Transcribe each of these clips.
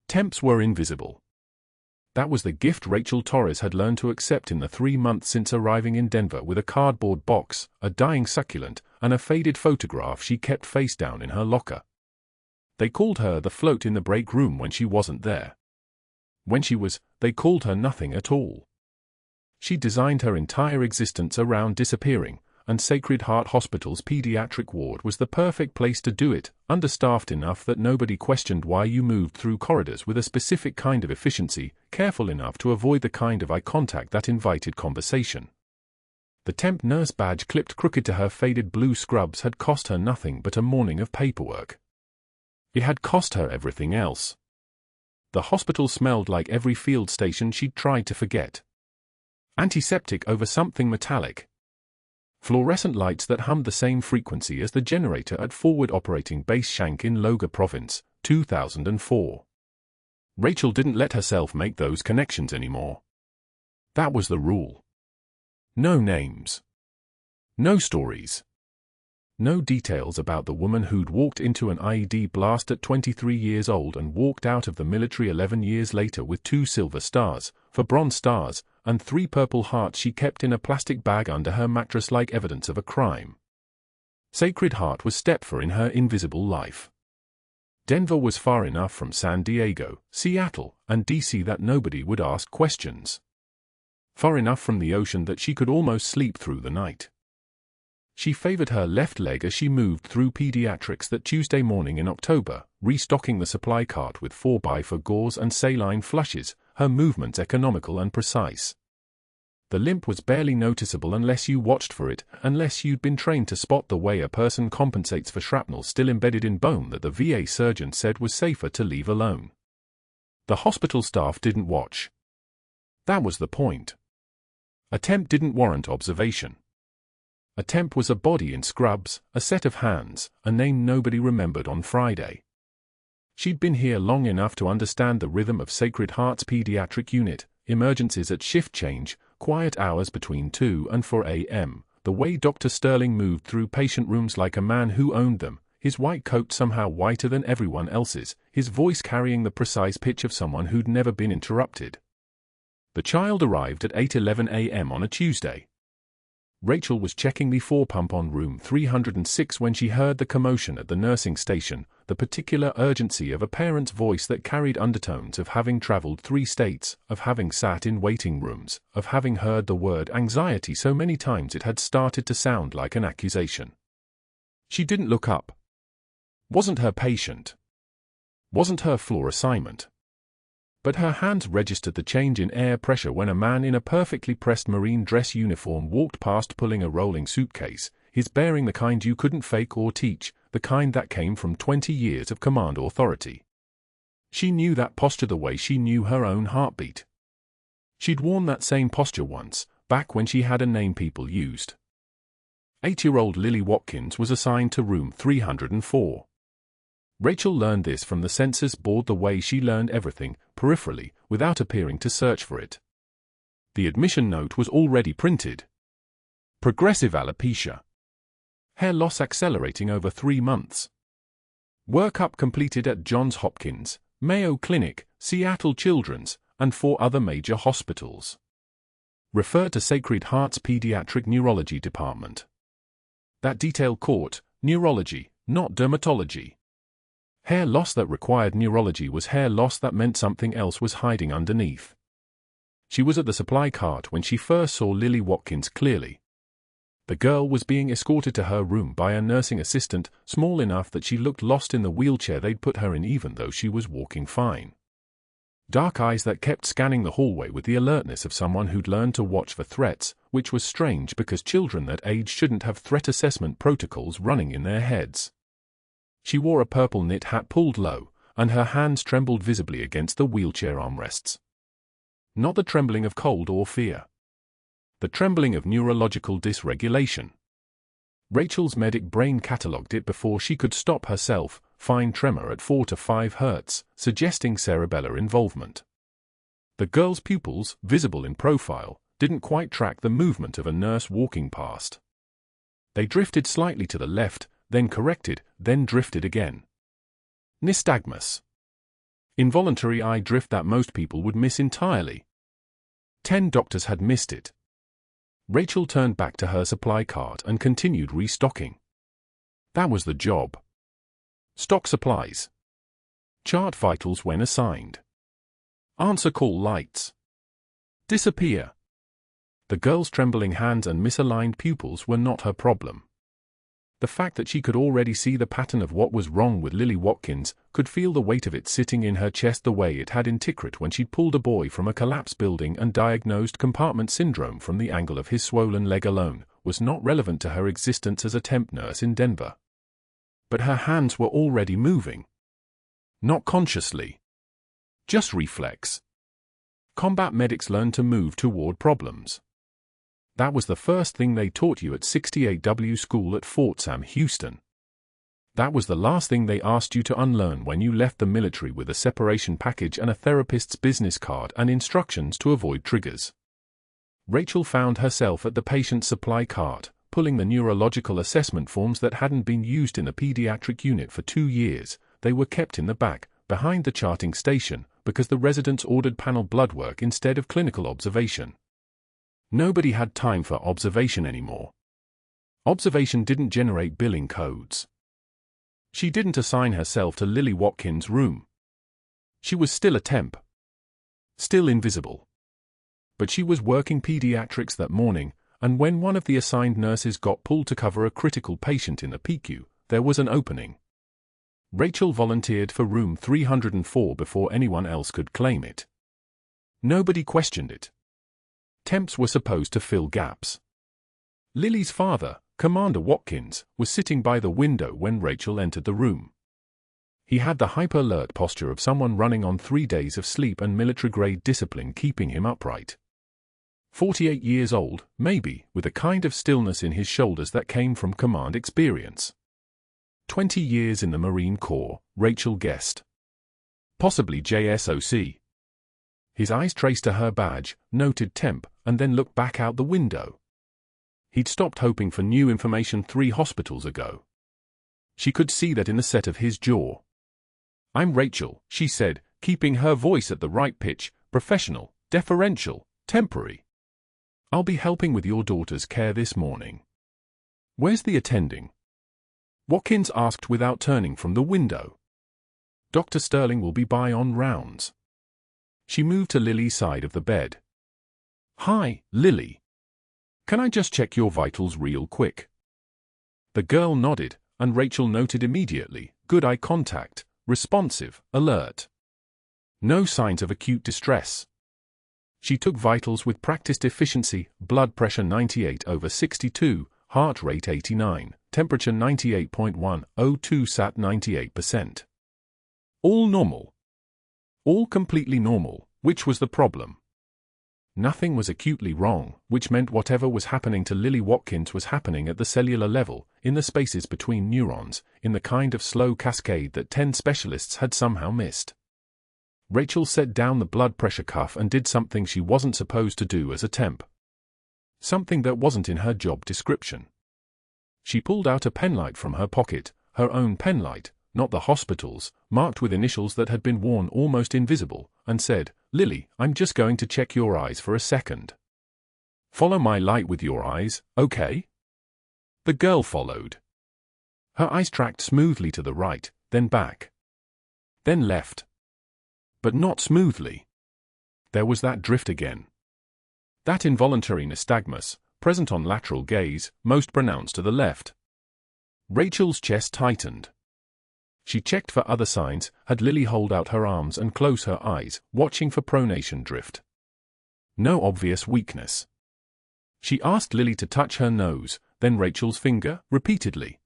Temps were invisible. That was the gift Rachel Torres had learned to accept in the 3 months since arriving in Denver with a cardboard box, a dying succulent, and a faded photograph she kept face down in her locker. They called her the float in the break room when she wasn't there. When she was, they called her nothing at all. She designed her entire existence around disappearing, and Sacred Heart Hospital's pediatric ward was the perfect place to do it, understaffed enough that nobody questioned why you moved through corridors with a specific kind of efficiency, careful enough to avoid the kind of eye contact that invited conversation. The temp nurse badge clipped crooked to her faded blue scrubs had cost her nothing but a morning of paperwork. It had cost her everything else. The hospital smelled like every field station she'd tried to forget. Antiseptic over something metallic. Fluorescent lights that hummed the same frequency as the generator at Forward Operating Base Shank in Loga Province, 2004. Rachel didn't let herself make those connections anymore. That was the rule. No names. No stories. No details about the woman who'd walked into an IED blast at 23 years old and walked out of the military 11 years later with 2 silver stars, 4 bronze stars, and 3 purple hearts she kept in a plastic bag under her mattress like evidence of a crime. Sacred Heart was step 4 in her invisible life. Denver was far enough from San Diego, Seattle, and DC that nobody would ask questions. Far enough from the ocean that she could almost sleep through the night. She favored her left leg as she moved through pediatrics that Tuesday morning in October, restocking the supply cart with 4x4 gauze and saline flushes, her movements economical and precise. The limp was barely noticeable unless you watched for it, unless you'd been trained to spot the way a person compensates for shrapnel still embedded in bone that the VA surgeon said was safer to leave alone. The hospital staff didn't watch. That was the point. A temp didn't warrant observation. A temp was a body in scrubs, a set of hands, a name nobody remembered on Friday. She'd been here long enough to understand the rhythm of Sacred Heart's pediatric unit, emergencies at shift change, quiet hours between 2 and 4 a.m., the way Dr. Sterling moved through patient rooms like a man who owned them, his white coat somehow whiter than everyone else's, his voice carrying the precise pitch of someone who'd never been interrupted. The child arrived at 8:11 a.m. on a Tuesday. Rachel was checking the 4 pump on room 306 when she heard the commotion at the nursing station, the particular urgency of a parent's voice that carried undertones of having traveled 3 states, of having sat in waiting rooms, of having heard the word anxiety so many times it had started to sound like an accusation. She didn't look up. Wasn't her patient. Wasn't her floor assignment. But her hands registered the change in air pressure when a man in a perfectly pressed marine dress uniform walked past pulling a rolling suitcase, his bearing the kind you couldn't fake or teach, the kind that came from 20 years of command authority. She knew that posture the way she knew her own heartbeat. She'd worn that same posture once, back when she had a name people used. 8-year-old Lily Watkins was assigned to room 304. Rachel learned this from the census board the way she learned everything, peripherally, without appearing to search for it. The admission note was already printed. Progressive alopecia. Hair loss accelerating over 3 months. Workup completed at Johns Hopkins, Mayo Clinic, Seattle Children's, and 4 other major hospitals. Refer to Sacred Heart's Pediatric Neurology Department. That detail caught neurology, not dermatology. Hair loss that required neurology was hair loss that meant something else was hiding underneath. She was at the supply cart when she first saw Lily Watkins clearly. The girl was being escorted to her room by a nursing assistant, small enough that she looked lost in the wheelchair they'd put her in even though she was walking fine. Dark eyes that kept scanning the hallway with the alertness of someone who'd learned to watch for threats, which was strange because children that age shouldn't have threat assessment protocols running in their heads. She wore a purple knit hat pulled low, and her hands trembled visibly against the wheelchair armrests. Not the trembling of cold or fear. The trembling of neurological dysregulation. Rachel's medic brain catalogued it before she could stop herself, fine tremor at 4 to 5 hertz, suggesting cerebellar involvement. The girl's pupils, visible in profile, didn't quite track the movement of a nurse walking past. They drifted slightly to the left, then corrected, then drifted again. Nystagmus. Involuntary eye drift that most people would miss entirely. 10 doctors had missed it. Rachel turned back to her supply cart and continued restocking. That was the job. Stock supplies. Chart vitals when assigned. Answer call lights. Disappear. The girl's trembling hands and misaligned pupils were not her problem. The fact that she could already see the pattern of what was wrong with Lily Watkins, could feel the weight of it sitting in her chest the way it had in Tikrit when she'd pulled a boy from a collapsed building and diagnosed compartment syndrome from the angle of his swollen leg alone, was not relevant to her existence as a temp nurse in Denver. But her hands were already moving. Not consciously. Just reflex. Combat medics learn to move toward problems. That was the first thing they taught you at 68W School at Fort Sam Houston. That was the last thing they asked you to unlearn when you left the military with a separation package and a therapist's business card and instructions to avoid triggers. Rachel found herself at the patient supply cart, pulling the neurological assessment forms that hadn't been used in the pediatric unit for 2 years. They were kept in the back, behind the charting station, because the residents ordered panel blood work instead of clinical observation. Nobody had time for observation anymore. Observation didn't generate billing codes. She didn't assign herself to Lily Watkins' room. She was still a temp. Still invisible. But she was working pediatrics that morning, and when one of the assigned nurses got pulled to cover a critical patient in the PICU, there was an opening. Rachel volunteered for room 304 before anyone else could claim it. Nobody questioned it. Temps were supposed to fill gaps. Lily's father, Commander Watkins, was sitting by the window when Rachel entered the room. He had the hyper-alert posture of someone running on 3 days of sleep and military-grade discipline keeping him upright. 48 years old, maybe, with a kind of stillness in his shoulders that came from command experience. 20 years in the Marine Corps, Rachel guessed. Possibly JSOC. His eyes traced to her badge, noted temp, and then looked back out the window. He'd stopped hoping for new information 3 hospitals ago. She could see that in the set of his jaw. "I'm Rachel," she said, keeping her voice at the right pitch, professional, deferential, temporary. "I'll be helping with your daughter's care this morning." "Where's the attending?" Watkins asked without turning from the window. "Dr. Sterling will be by on rounds." She moved to Lily's side of the bed. "Hi, Lily. Can I just check your vitals real quick?" The girl nodded, and Rachel noted immediately, good eye contact, responsive, alert. No signs of acute distress. She took vitals with practiced efficiency, blood pressure 98/62, heart rate 89, temperature 98.1, O2 sat 98%. All normal. All completely normal, which was the problem. Nothing was acutely wrong, which meant whatever was happening to Lily Watkins was happening at the cellular level, in the spaces between neurons, in the kind of slow cascade that 10 specialists had somehow missed. Rachel set down the blood pressure cuff and did something she wasn't supposed to do as a temp. Something that wasn't in her job description. She pulled out a penlight from her pocket, her own penlight, not the hospital's, marked with initials that had been worn almost invisible, and said, "Lily, I'm just going to check your eyes for a second. Follow my light with your eyes, okay?" The girl followed. Her eyes tracked smoothly to the right, then back. Then left. But not smoothly. There was that drift again. That involuntary nystagmus, present on lateral gaze, most pronounced to the left. Rachel's chest tightened. She checked for other signs, had Lily hold out her arms and close her eyes, watching for pronation drift. No obvious weakness. She asked Lily to touch her nose, then Rachel's finger, repeatedly.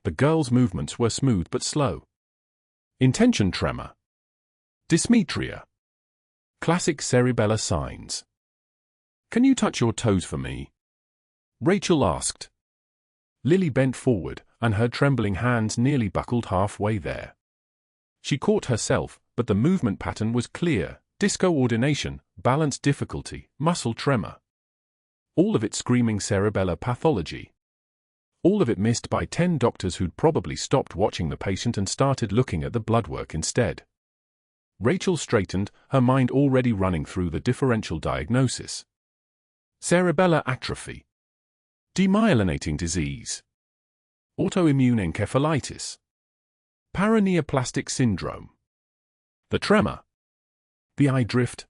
The girl's movements were smooth but slow. Intention tremor. Dysmetria. Classic cerebellar signs. "Can you touch your toes for me?" Rachel asked. Lily bent forward, and her trembling hands nearly buckled halfway there. She caught herself, but the movement pattern was clear: discoordination, balance difficulty, muscle tremor. All of it screaming cerebellar pathology. All of it missed by 10 doctors who'd probably stopped watching the patient and started looking at the blood work instead. Rachel straightened, her mind already running through the differential diagnosis. Cerebellar atrophy. Demyelinating disease. Autoimmune encephalitis. Paraneoplastic syndrome. The tremor. The eye drift.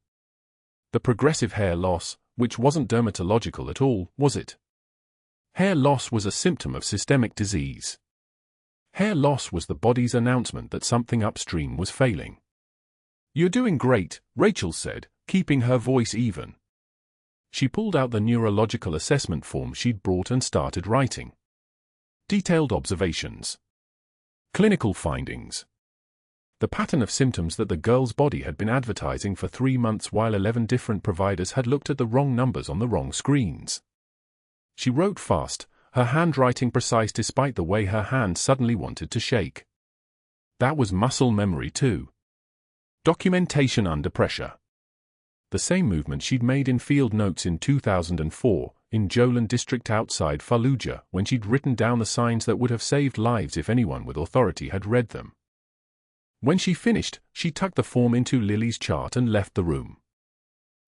The progressive hair loss, which wasn't dermatological at all, was it? Hair loss was a symptom of systemic disease. Hair loss was the body's announcement that something upstream was failing. "You're doing great," Rachel said, keeping her voice even. She pulled out the neurological assessment form she'd brought and started writing. Detailed observations. Clinical findings. The pattern of symptoms that the girl's body had been advertising for 3 months while 11 different providers had looked at the wrong numbers on the wrong screens. She wrote fast, her handwriting precise despite the way her hand suddenly wanted to shake. That was muscle memory too. Documentation under pressure. The same movement she'd made in field notes in 2004, in Jolan district outside Fallujah, when she'd written down the signs that would have saved lives if anyone with authority had read them. When she finished, she tucked the form into Lily's chart and left the room.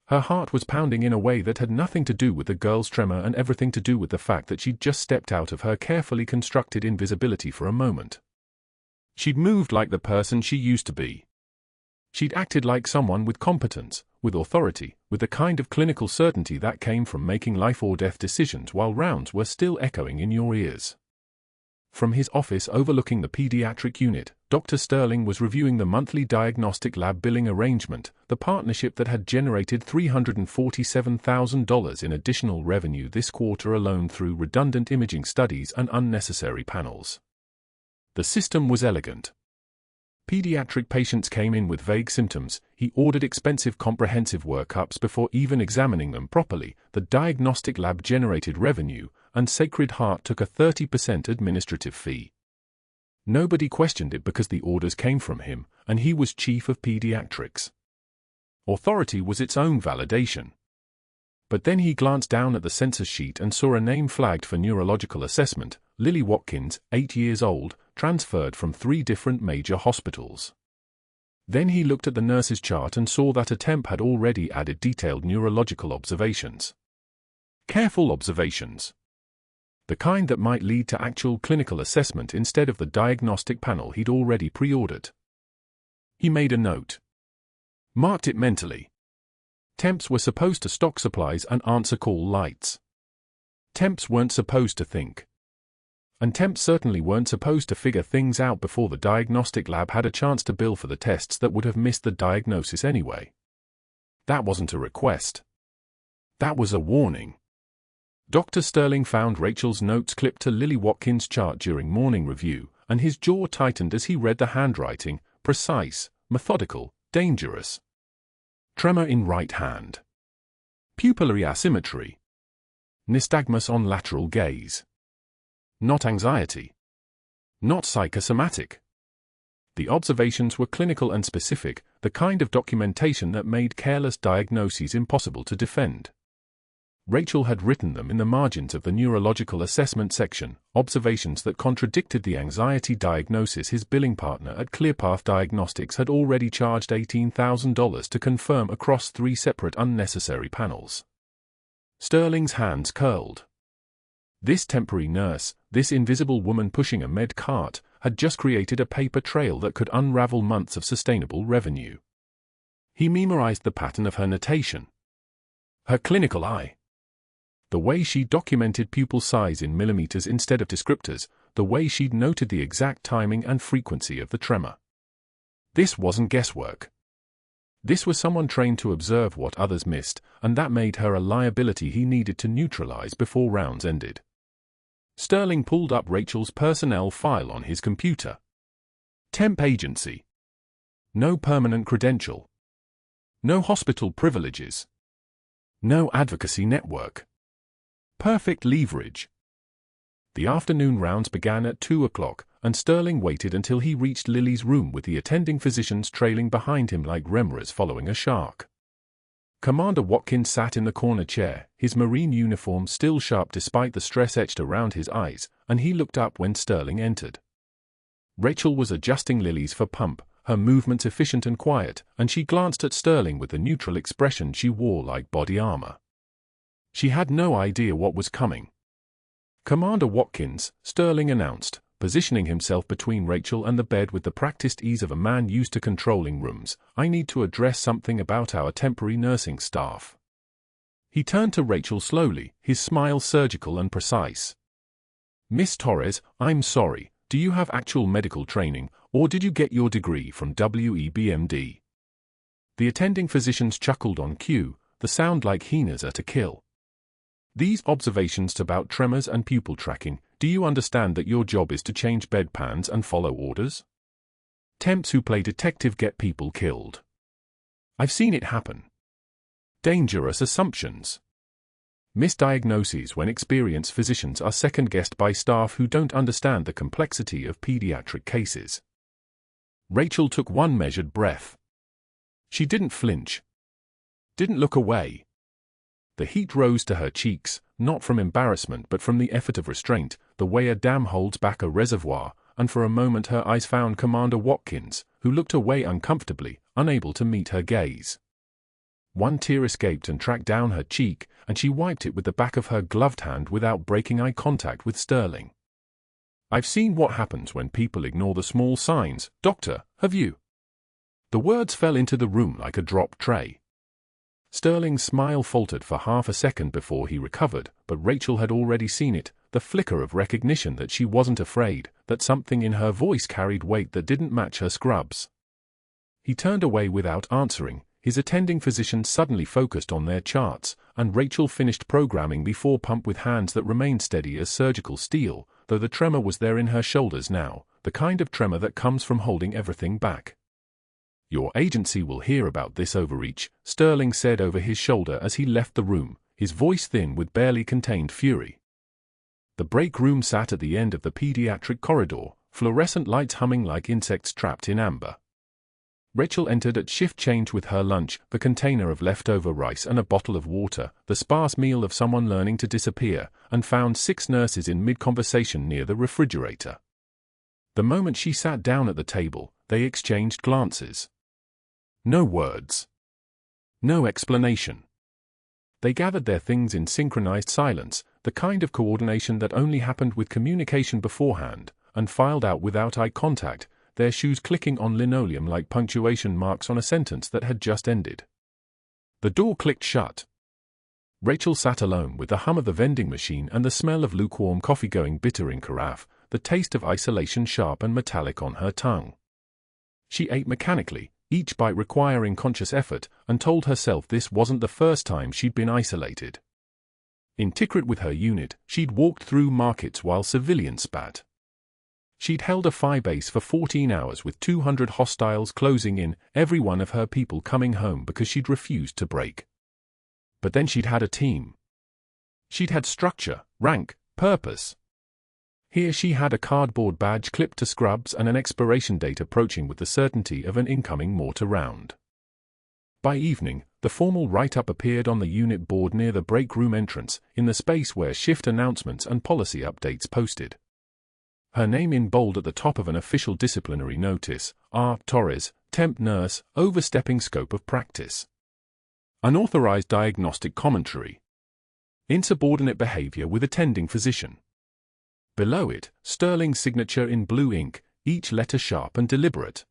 Her heart was pounding in a way that had nothing to do with the girl's tremor and everything to do with the fact that she'd just stepped out of her carefully constructed invisibility for a moment. She'd moved like the person she used to be. She'd acted like someone with competence, with authority, with the kind of clinical certainty that came from making life-or-death decisions while rounds were still echoing in your ears. From his office overlooking the pediatric unit, Dr. Sterling was reviewing the monthly diagnostic lab billing arrangement, the partnership that had generated $347,000 in additional revenue this quarter alone through redundant imaging studies and unnecessary panels. The system was elegant. Pediatric patients came in with vague symptoms. He ordered expensive comprehensive workups before even examining them properly. The diagnostic lab generated revenue, and Sacred Heart took a 30% administrative fee. Nobody questioned it because the orders came from him, and he was chief of pediatrics. Authority was its own validation. But then he glanced down at the census sheet and saw a name flagged for neurological assessment: Lily Watkins, 8 years old, transferred from 3 different major hospitals. Then he looked at the nurse's chart and saw that a temp had already added detailed neurological observations. Careful observations. The kind that might lead to actual clinical assessment instead of the diagnostic panel he'd already pre-ordered. He made a note. Marked it mentally. Temps were supposed to stock supplies and answer call lights. Temps weren't supposed to think. And temps certainly weren't supposed to figure things out before the diagnostic lab had a chance to bill for the tests that would have missed the diagnosis anyway. That wasn't a request. That was a warning. Dr. Sterling found Rachel's notes clipped to Lily Watkins' chart during morning review, and his jaw tightened as he read the handwriting: precise, methodical, dangerous. Tremor in right hand. Pupillary asymmetry. Nystagmus on lateral gaze. Not anxiety. Not psychosomatic. The observations were clinical and specific, the kind of documentation that made careless diagnoses impossible to defend. Rachel had written them in the margins of the neurological assessment section, observations that contradicted the anxiety diagnosis his billing partner at ClearPath Diagnostics had already charged $18,000 to confirm across 3 separate unnecessary panels. Sterling's hands curled. This temporary nurse, this invisible woman pushing a med cart, had just created a paper trail that could unravel months of sustainable revenue. He memorized the pattern of her notation. Her clinical eye. The way she documented pupil size in millimeters instead of descriptors, the way she'd noted the exact timing and frequency of the tremor. This wasn't guesswork. This was someone trained to observe what others missed, and that made her a liability he needed to neutralize before rounds ended. Sterling pulled up Rachel's personnel file on his computer. Temp agency. No permanent credential. No hospital privileges. No advocacy network. Perfect leverage. The afternoon rounds began at 2 o'clock, and Sterling waited until he reached Lily's room with the attending physicians trailing behind him like remoras following a shark. Commander Watkins sat in the corner chair, his Marine uniform still sharp despite the stress etched around his eyes, and he looked up when Sterling entered. Rachel was adjusting Lily's for pump, her movements efficient and quiet, and she glanced at Sterling with the neutral expression she wore like body armor. She had no idea what was coming. "Commander Watkins," Sterling announced, positioning himself between Rachel and the bed with the practiced ease of a man used to controlling rooms, "I need to address something about our temporary nursing staff." He turned to Rachel slowly, his smile surgical and precise. "Miss Torres, I'm sorry, do you have actual medical training, or did you get your degree from WEBMD?" The attending physicians chuckled on cue, the sound like hyenas at a kill. "These observations about tremors and pupil tracking, do you understand that your job is to change bedpans and follow orders? Temps who play detective get people killed. I've seen it happen. Dangerous assumptions. Misdiagnoses when experienced physicians are second-guessed by staff who don't understand the complexity of pediatric cases." Rachel took one measured breath. She didn't flinch. Didn't look away. The heat rose to her cheeks, not from embarrassment but from the effort of restraint, the way a dam holds back a reservoir, and for a moment her eyes found Commander Watkins, who looked away uncomfortably, unable to meet her gaze. One tear escaped and tracked down her cheek, and she wiped it with the back of her gloved hand without breaking eye contact with Sterling. "I've seen what happens when people ignore the small signs, Doctor, have you?" The words fell into the room like a dropped tray. Sterling's smile faltered for half a second before he recovered, but Rachel had already seen it, the flicker of recognition that she wasn't afraid, that something in her voice carried weight that didn't match her scrubs. He turned away without answering, his attending physicians suddenly focused on their charts, and Rachel finished programming before pump with hands that remained steady as surgical steel, though the tremor was there in her shoulders now, the kind of tremor that comes from holding everything back. "Your agency will hear about this overreach," Sterling said over his shoulder as he left the room, his voice thin with barely contained fury. The break room sat at the end of the pediatric corridor, fluorescent lights humming like insects trapped in amber. Rachel entered at shift change with her lunch, the container of leftover rice and a bottle of water, the sparse meal of someone learning to disappear, and found 6 nurses in mid-conversation near the refrigerator. The moment she sat down at the table, they exchanged glances. No words. No explanation. They gathered their things in synchronized silence, the kind of coordination that only happened with communication beforehand, and filed out without eye contact, their shoes clicking on linoleum like punctuation marks on a sentence that had just ended. The door clicked shut. Rachel sat alone with the hum of the vending machine and the smell of lukewarm coffee going bitter in carafe, the taste of isolation sharp and metallic on her tongue. She ate mechanically, each bite requiring conscious effort, and told herself this wasn't the first time she'd been isolated. In Tikrit with her unit, she'd walked through markets while civilians spat. She'd held a phi base for 14 hours with 200 hostiles closing in, every one of her people coming home because she'd refused to break. But then she'd had a team. She'd had structure, rank, purpose. Here she had a cardboard badge clipped to scrubs and an expiration date approaching with the certainty of an incoming mortar round. By evening, the formal write-up appeared on the unit board near the break room entrance, in the space where shift announcements and policy updates posted. Her name in bold at the top of an official disciplinary notice, R. Torres, temp nurse, overstepping scope of practice. Unauthorized diagnostic commentary. Insubordinate behavior with attending physician. Below it, Sterling's signature in blue ink, each letter sharp and deliberate.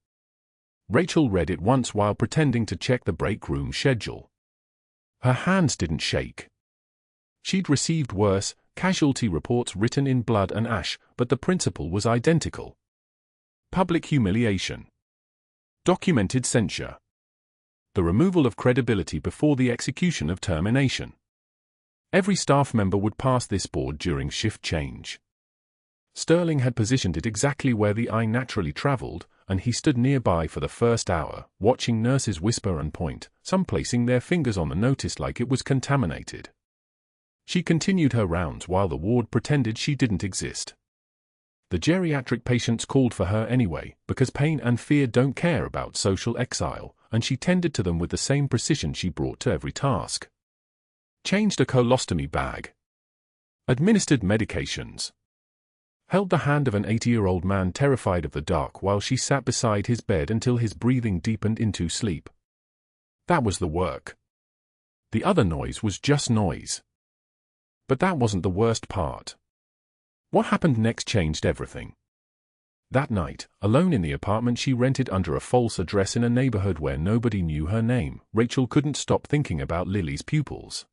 Rachel read it once while pretending to check the break room schedule. Her hands didn't shake. She'd received worse, casualty reports written in blood and ash, but the principle was identical. Public humiliation. Documented censure. The removal of credibility before the execution of termination. Every staff member would pass this board during shift change. Sterling had positioned it exactly where the eye naturally traveled, and he stood nearby for the first hour, watching nurses whisper and point, some placing their fingers on the notice like it was contaminated. She continued her rounds while the ward pretended she didn't exist. The geriatric patients called for her anyway, because pain and fear don't care about social exile, and she tended to them with the same precision she brought to every task. Changed a colostomy bag. Administered medications. held the hand of an 80-year-old man terrified of the dark while she sat beside his bed until his breathing deepened into sleep. That was the work. The other noise was just noise. But that wasn't the worst part. What happened next changed everything. That night, alone in the apartment she rented under a false address in a neighborhood where nobody knew her name, Rachel couldn't stop thinking about Lily's pupils.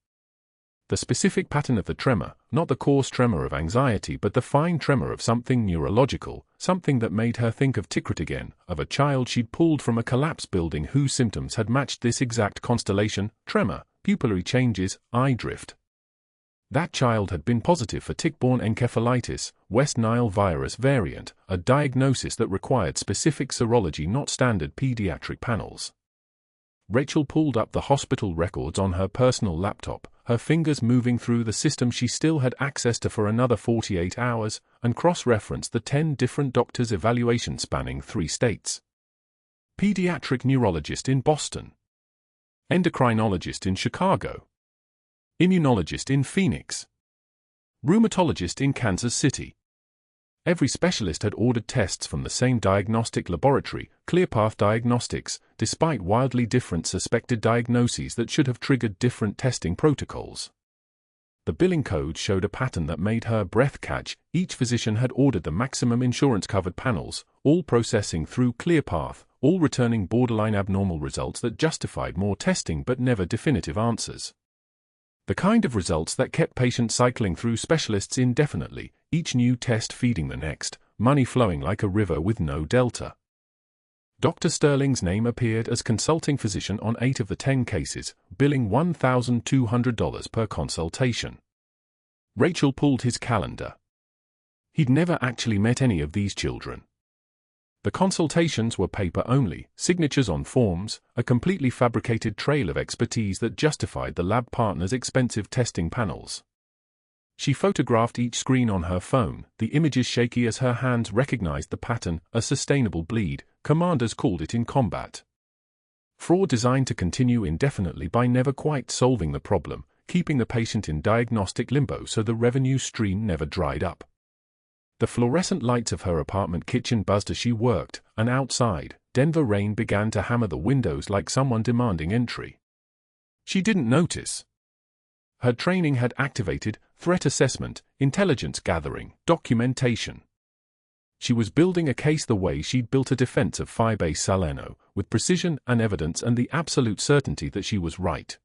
The specific pattern of the tremor, not the coarse tremor of anxiety but the fine tremor of something neurological, something that made her think of Tikrit again, of a child she'd pulled from a collapsed building whose symptoms had matched this exact constellation: tremor, pupillary changes, eye drift. That child had been positive for tick-borne encephalitis, West Nile virus variant, a diagnosis that required specific serology, not standard pediatric panels. Rachel pulled up the hospital records on her personal laptop, her fingers moving through the system she still had access to for another 48 hours, and cross-referenced the 10 different doctors' evaluations spanning 3 states. Pediatric neurologist in Boston. Endocrinologist in Chicago. Immunologist in Phoenix. Rheumatologist in Kansas City. Every specialist had ordered tests from the same diagnostic laboratory, ClearPath Diagnostics, despite wildly different suspected diagnoses that should have triggered different testing protocols. The billing code showed a pattern that made her breath catch. Each physician had ordered the maximum insurance-covered panels, all processing through ClearPath, all returning borderline abnormal results that justified more testing but never definitive answers. The kind of results that kept patients cycling through specialists indefinitely, each new test feeding the next, money flowing like a river with no delta. Dr. Sterling's name appeared as consulting physician on 8 of the 10 cases, billing $1,200 per consultation. Rachel pulled his calendar. He'd never actually met any of these children. The consultations were paper-only, signatures on forms, a completely fabricated trail of expertise that justified the lab partner's expensive testing panels. She photographed each screen on her phone, the images shaky as her hands recognized the pattern: a sustainable bleed, commanders called it in combat. Fraud designed to continue indefinitely by never quite solving the problem, keeping the patient in diagnostic limbo so the revenue stream never dried up. The fluorescent lights of her apartment kitchen buzzed as she worked, and outside, Denver rain began to hammer the windows like someone demanding entry. She didn't notice. Her training had activated threat assessment, intelligence gathering, documentation. She was building a case the way she'd built a defense of Phi Base Salerno, with precision and evidence and the absolute certainty that she was right.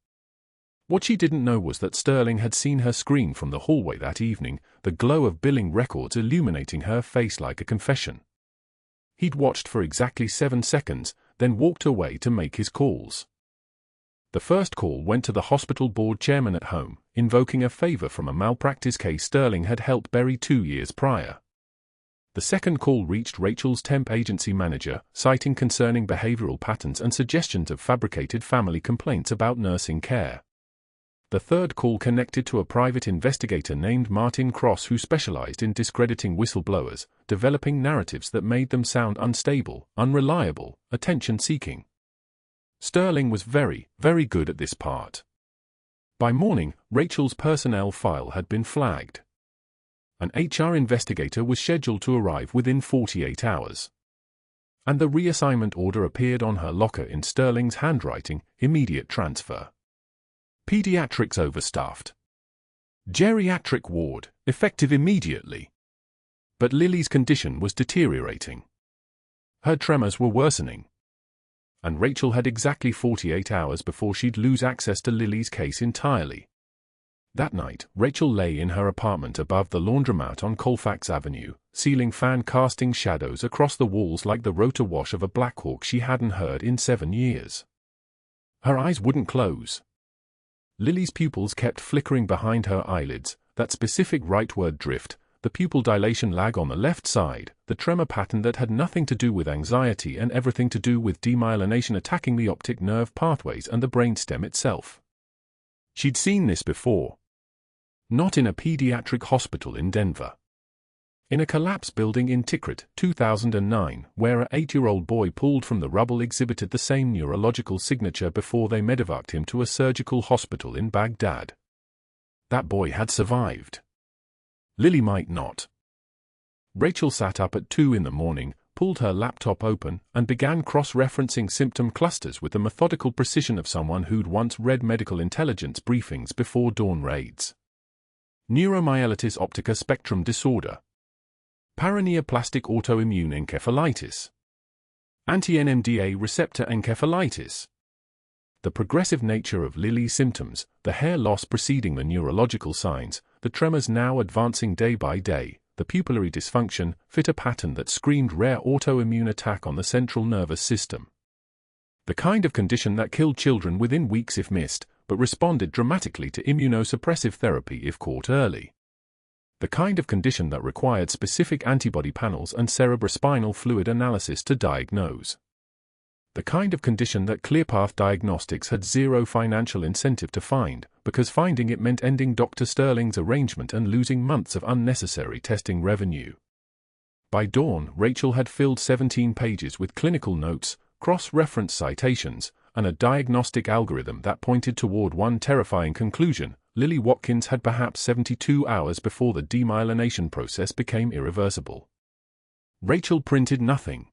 What she didn't know was that Sterling had seen her scream from the hallway that evening, the glow of billing records illuminating her face like a confession. He'd watched for exactly 7 seconds, then walked away to make his calls. The first call went to the hospital board chairman at home, invoking a favor from a malpractice case Sterling had helped bury 2 years prior. The second call reached Rachel's temp agency manager, citing concerning behavioral patterns and suggestions of fabricated family complaints about nursing care. The third call connected to a private investigator named Martin Cross who specialized in discrediting whistleblowers, developing narratives that made them sound unstable, unreliable, attention-seeking. Sterling was very, very good at this part. By morning, Rachel's personnel file had been flagged. An HR investigator was scheduled to arrive within 48 hours. And the reassignment order appeared on her locker in Sterling's handwriting: immediate transfer. Pediatrics overstaffed. Geriatric ward, effective immediately. But Lily's condition was deteriorating. Her tremors were worsening. And Rachel had exactly 48 hours before she'd lose access to Lily's case entirely. That night, Rachel lay in her apartment above the laundromat on Colfax Avenue, ceiling fan casting shadows across the walls like the rotor wash of a Blackhawk she hadn't heard in 7 years. Her eyes wouldn't close. Lily's pupils kept flickering behind her eyelids, that specific rightward drift, the pupil dilation lag on the left side, the tremor pattern that had nothing to do with anxiety and everything to do with demyelination attacking the optic nerve pathways and the brainstem itself. She'd seen this before. Not in a pediatric hospital in Denver. In a collapsed building in Tikrit, 2009, where an 8-year-old boy pulled from the rubble exhibited the same neurological signature before they medevaced him to a surgical hospital in Baghdad. That boy had survived. Lily might not. Rachel sat up at 2 in the morning, pulled her laptop open, and began cross-referencing symptom clusters with the methodical precision of someone who'd once read medical intelligence briefings before dawn raids. Neuromyelitis optica spectrum disorder. Paraneoplastic autoimmune encephalitis. Anti-NMDA receptor encephalitis. The progressive nature of Lily's symptoms, the hair loss preceding the neurological signs, the tremors now advancing day by day, the pupillary dysfunction, fit a pattern that screamed rare autoimmune attack on the central nervous system. The kind of condition that killed children within weeks if missed, but responded dramatically to immunosuppressive therapy if caught early. The kind of condition that required specific antibody panels and cerebrospinal fluid analysis to diagnose. The kind of condition that ClearPath Diagnostics had zero financial incentive to find, because finding it meant ending Dr. Sterling's arrangement and losing months of unnecessary testing revenue. By dawn, Rachel had filled 17 pages with clinical notes, cross-reference citations, and a diagnostic algorithm that pointed toward one terrifying conclusion: Lily Watkins had perhaps 72 hours before the demyelination process became irreversible. Rachel printed nothing.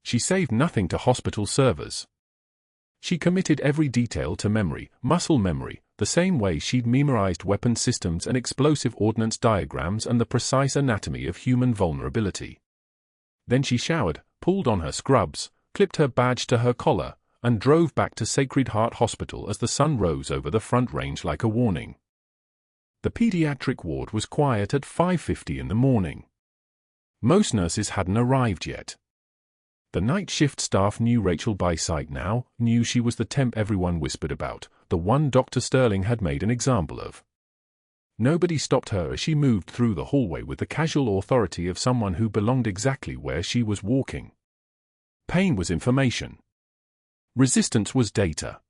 She saved nothing to hospital servers. She committed every detail to memory, muscle memory, the same way she'd memorized weapon systems and explosive ordnance diagrams and the precise anatomy of human vulnerability. Then she showered, pulled on her scrubs, clipped her badge to her collar, and drove back to Sacred Heart Hospital as the sun rose over the Front Range like a warning. The pediatric ward was quiet at 5:50 in the morning. Most nurses hadn't arrived yet. The night shift staff knew Rachel by sight now, knew she was the temp everyone whispered about, the one Dr. Sterling had made an example of. Nobody stopped her as she moved through the hallway with the casual authority of someone who belonged exactly where she was walking. Pain was information. Resistance was data.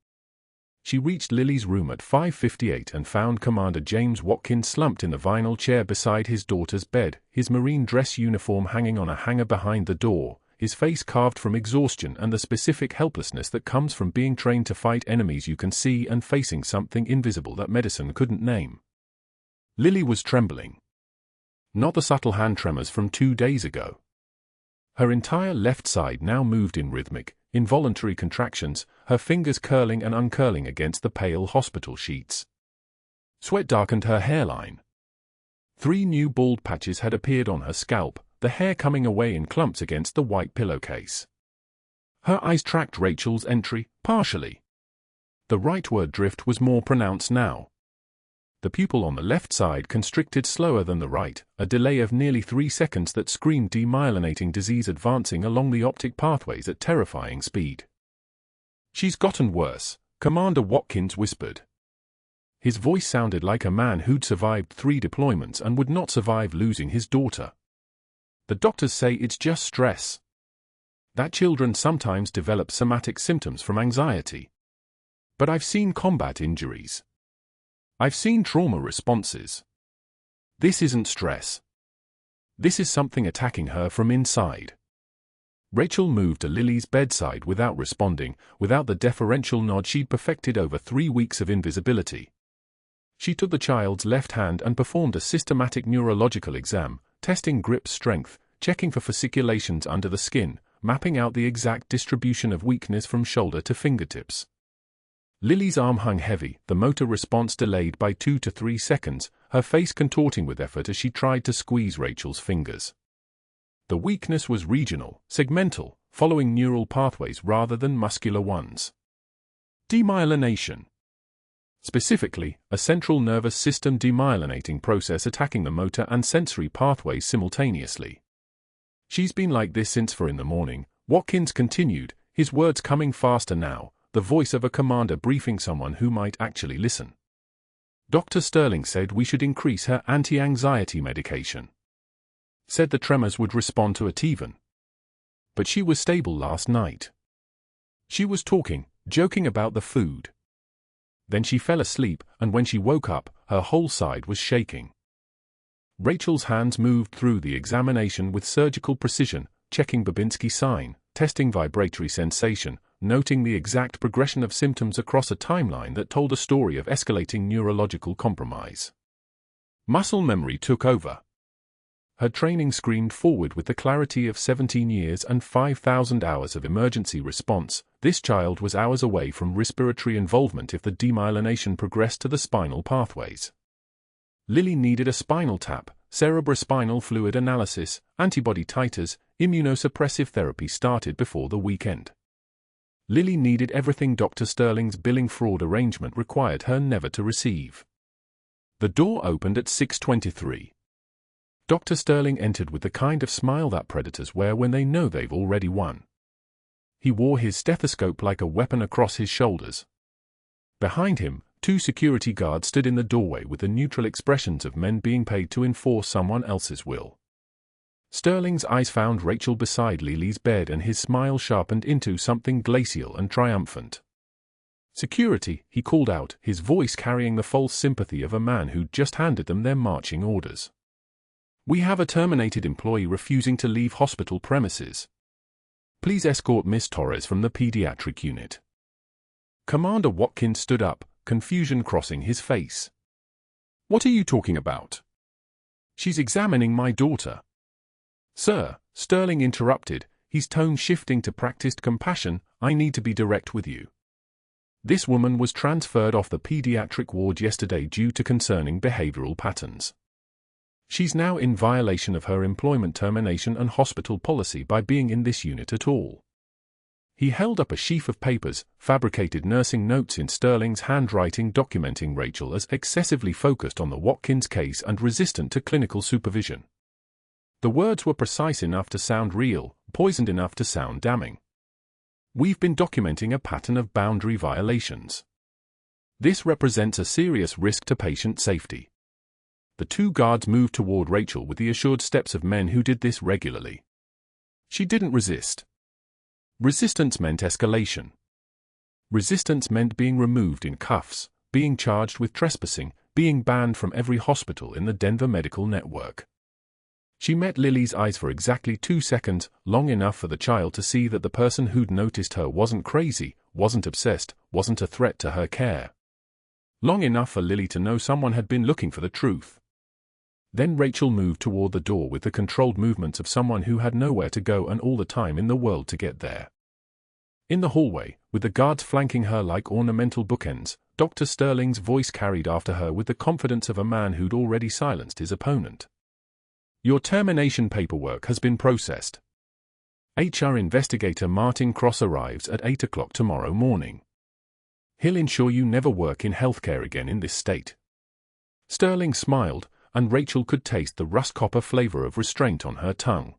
She reached Lily's room at 5:58 and found Commander James Watkins slumped in the vinyl chair beside his daughter's bed, his marine dress uniform hanging on a hanger behind the door, his face carved from exhaustion and the specific helplessness that comes from being trained to fight enemies you can see and facing something invisible that medicine couldn't name. Lily was trembling. Not the subtle hand tremors from 2 days ago. Her entire left side now moved in rhythmic, involuntary contractions, her fingers curling and uncurling against the pale hospital sheets. Sweat darkened her hairline. 3 new bald patches had appeared on her scalp, the hair coming away in clumps against the white pillowcase. Her eyes tracked Rachel's entry, partially. The rightward drift was more pronounced now. The pupil on the left side constricted slower than the right, a delay of nearly 3 seconds that screamed demyelinating disease advancing along the optic pathways at terrifying speed. "She's gotten worse," Commander Watkins whispered. His voice sounded like a man who'd survived 3 deployments and would not survive losing his daughter. "The doctors say it's just stress. That children sometimes develop somatic symptoms from anxiety. But I've seen combat injuries. I've seen trauma responses. This isn't stress. This is something attacking her from inside." Rachel moved to Lily's bedside without responding, without the deferential nod she'd perfected over 3 weeks of invisibility. She took the child's left hand and performed a systematic neurological exam, testing grip strength, checking for fasciculations under the skin, mapping out the exact distribution of weakness from shoulder to fingertips. Lily's arm hung heavy, the motor response delayed by 2 to 3 seconds, her face contorting with effort as she tried to squeeze Rachel's fingers. The weakness was regional, segmental, following neural pathways rather than muscular ones. Demyelination. Specifically, a central nervous system demyelinating process attacking the motor and sensory pathways simultaneously. "She's been like this since 4 in the morning," Watkins continued, his words coming faster now, the voice of a commander briefing someone who might actually listen. "Dr. Sterling said we should increase her anti-anxiety medication. Said the tremors would respond to it even. But she was stable last night. She was talking, joking about the food. Then she fell asleep, and when she woke up, her whole side was shaking." Rachel's hands moved through the examination with surgical precision, checking Babinski sign, testing vibratory sensation, noting the exact progression of symptoms across a timeline that told a story of escalating neurological compromise. Muscle memory took over. her training screamed forward with the clarity of 17 years and 5,000 hours of emergency response. This child was hours away from respiratory involvement if the demyelination progressed to the spinal pathways. Lily needed a spinal tap, cerebrospinal fluid analysis, antibody titers, immunosuppressive therapy started before the weekend. Lily needed everything Dr. Sterling's billing fraud arrangement required her never to receive. The door opened at 6:23. Dr. Sterling entered with the kind of smile that predators wear when they know they've already won. He wore his stethoscope like a weapon across his shoulders. Behind him, 2 security guards stood in the doorway with the neutral expressions of men being paid to enforce someone else's will. Sterling's eyes found Rachel beside Lily's bed and his smile sharpened into something glacial and triumphant. "Security," he called out, his voice carrying the false sympathy of a man who'd just handed them their marching orders. "We have a terminated employee refusing to leave hospital premises. Please escort Miss Torres from the pediatric unit." Commander Watkins stood up, confusion crossing his face. "What are you talking about?" "She's examining my daughter." "Sir," Sterling interrupted, his tone shifting to practiced compassion, "I need to be direct with you. This woman was transferred off the pediatric ward yesterday due to concerning behavioral patterns. She's now in violation of her employment termination and hospital policy by being in this unit at all." He held up a sheaf of papers, fabricated nursing notes in Sterling's handwriting documenting Rachel as excessively focused on the Watkins case and resistant to clinical supervision. The words were precise enough to sound real, poisoned enough to sound damning. "We've been documenting a pattern of boundary violations. This represents a serious risk to patient safety." The 2 guards moved toward Rachel with the assured steps of men who did this regularly. She didn't resist. Resistance meant escalation. Resistance meant being removed in cuffs, being charged with trespassing, being banned from every hospital in the Denver medical network. She met Lily's eyes for exactly 2 seconds, long enough for the child to see that the person who'd noticed her wasn't crazy, wasn't obsessed, wasn't a threat to her care. Long enough for Lily to know someone had been looking for the truth. Then Rachel moved toward the door with the controlled movements of someone who had nowhere to go and all the time in the world to get there. In the hallway, with the guards flanking her like ornamental bookends, Dr. Sterling's voice carried after her with the confidence of a man who'd already silenced his opponent. "Your termination paperwork has been processed. HR investigator Martin Cross arrives at 8 o'clock tomorrow morning. He'll ensure you never work in healthcare again in this state." Sterling smiled, and Rachel could taste the rust-copper flavor of restraint on her tongue.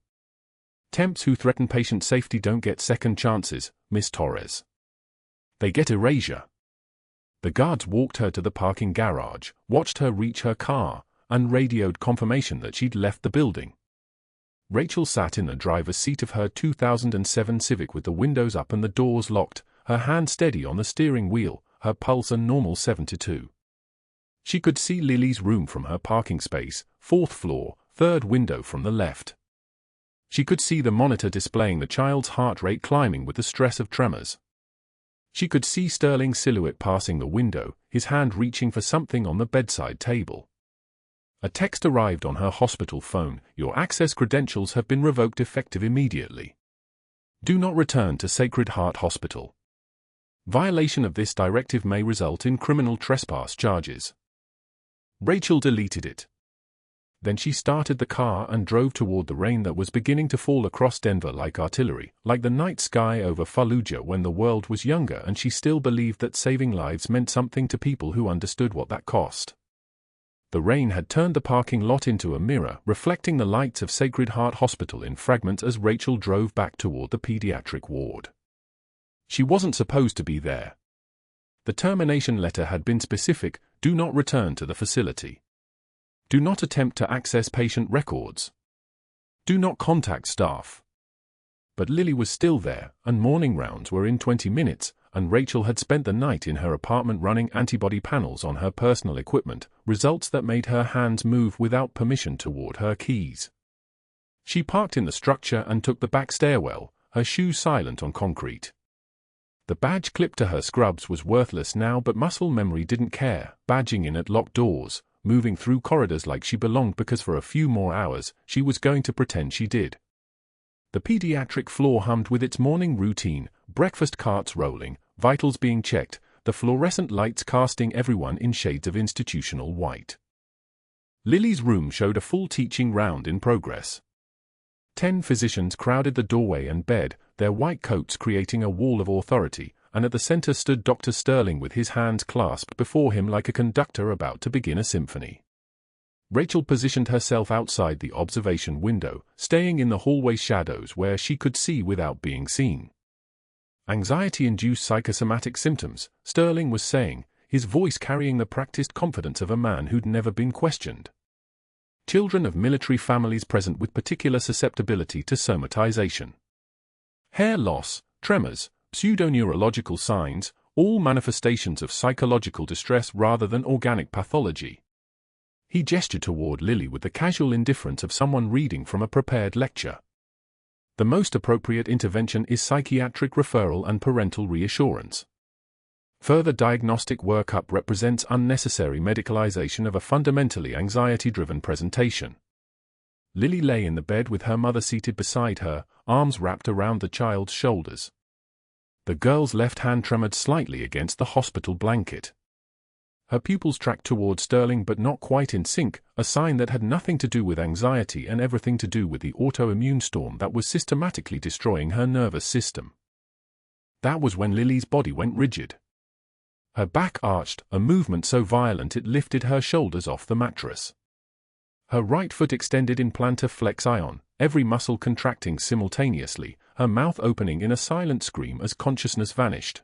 "Temps who threaten patient safety don't get second chances, Miss Torres. They get erasure." The guards walked her to the parking garage, watched her reach her car, and radioed confirmation that she'd left the building. Rachel sat in the driver's seat of her 2007 Civic with the windows up and the doors locked, her hand steady on the steering wheel, her pulse a normal 72. She could see Lily's room from her parking space, 4th floor, 3rd window from the left. She could see the monitor displaying the child's heart rate climbing with the stress of tremors. She could see Sterling's silhouette passing the window, his hand reaching for something on the bedside table. A text arrived on her hospital phone: "Your access credentials have been revoked effective immediately. Do not return to Sacred Heart Hospital. Violation of this directive may result in criminal trespass charges." Rachel deleted it. Then she started the car and drove toward the rain that was beginning to fall across Denver like artillery, like the night sky over Fallujah when the world was younger and she still believed that saving lives meant something to people who understood what that cost. The rain had turned the parking lot into a mirror, reflecting the lights of Sacred Heart Hospital in fragments as Rachel drove back toward the pediatric ward. She wasn't supposed to be there. The termination letter had been specific: do not return to the facility. Do not attempt to access patient records. Do not contact staff. But Lily was still there, and morning rounds were in 20 minutes, and Rachel had spent the night in her apartment running antibody panels on her personal equipment, results that made her hands move without permission toward her keys. She parked in the structure and took the back stairwell, her shoes silent on concrete. The badge clipped to her scrubs was worthless now, but muscle memory didn't care, badging in at locked doors, moving through corridors like she belonged because for a few more hours, she was going to pretend she did. The pediatric floor hummed with its morning routine, breakfast carts rolling, vitals being checked, the fluorescent lights casting everyone in shades of institutional white. Lily's room showed a full teaching round in progress. 10 physicians crowded the doorway and bed, their white coats creating a wall of authority, and at the center stood Dr. Sterling with his hands clasped before him like a conductor about to begin a symphony. Rachel positioned herself outside the observation window, staying in the hallway shadows where she could see without being seen. Anxiety-induced psychosomatic symptoms, Sterling was saying, his voice carrying the practiced confidence of a man who'd never been questioned. Children of military families present with particular susceptibility to somatization. Hair loss, tremors, pseudoneurological signs, all manifestations of psychological distress rather than organic pathology. He gestured toward Lily with the casual indifference of someone reading from a prepared lecture. The most appropriate intervention is psychiatric referral and parental reassurance. Further diagnostic workup represents unnecessary medicalization of a fundamentally anxiety-driven presentation. Lily lay in the bed with her mother seated beside her, arms wrapped around the child's shoulders. The girl's left hand tremored slightly against the hospital blanket. Her pupils tracked toward Sterling but not quite in sync, a sign that had nothing to do with anxiety and everything to do with the autoimmune storm that was systematically destroying her nervous system. That was when Lily's body went rigid. Her back arched, a movement so violent it lifted her shoulders off the mattress. Her right foot extended in plantar flexion, every muscle contracting simultaneously, her mouth opening in a silent scream as consciousness vanished.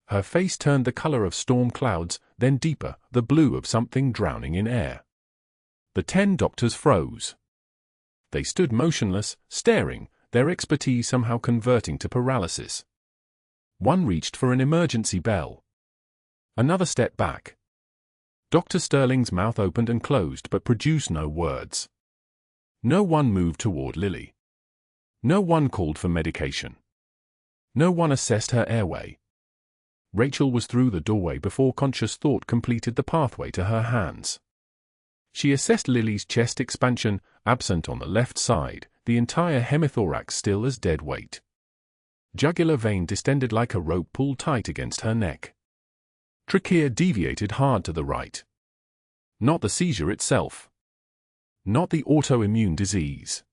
Her face turned the color of storm clouds, then deeper, the blue of something drowning in air. The 10 doctors froze. They stood motionless, staring, their expertise somehow converting to paralysis. One reached for an emergency bell. Another stepped back. Dr. Sterling's mouth opened and closed but produced no words. No one moved toward Lily. No one called for medication. No one assessed her airway. Rachel was through the doorway before conscious thought completed the pathway to her hands. She assessed Lily's chest expansion, absent on the left side, the entire hemithorax still as dead weight. Jugular vein distended like a rope pulled tight against her neck. Trachea deviated hard to the right. Not the seizure itself. Not the autoimmune disease.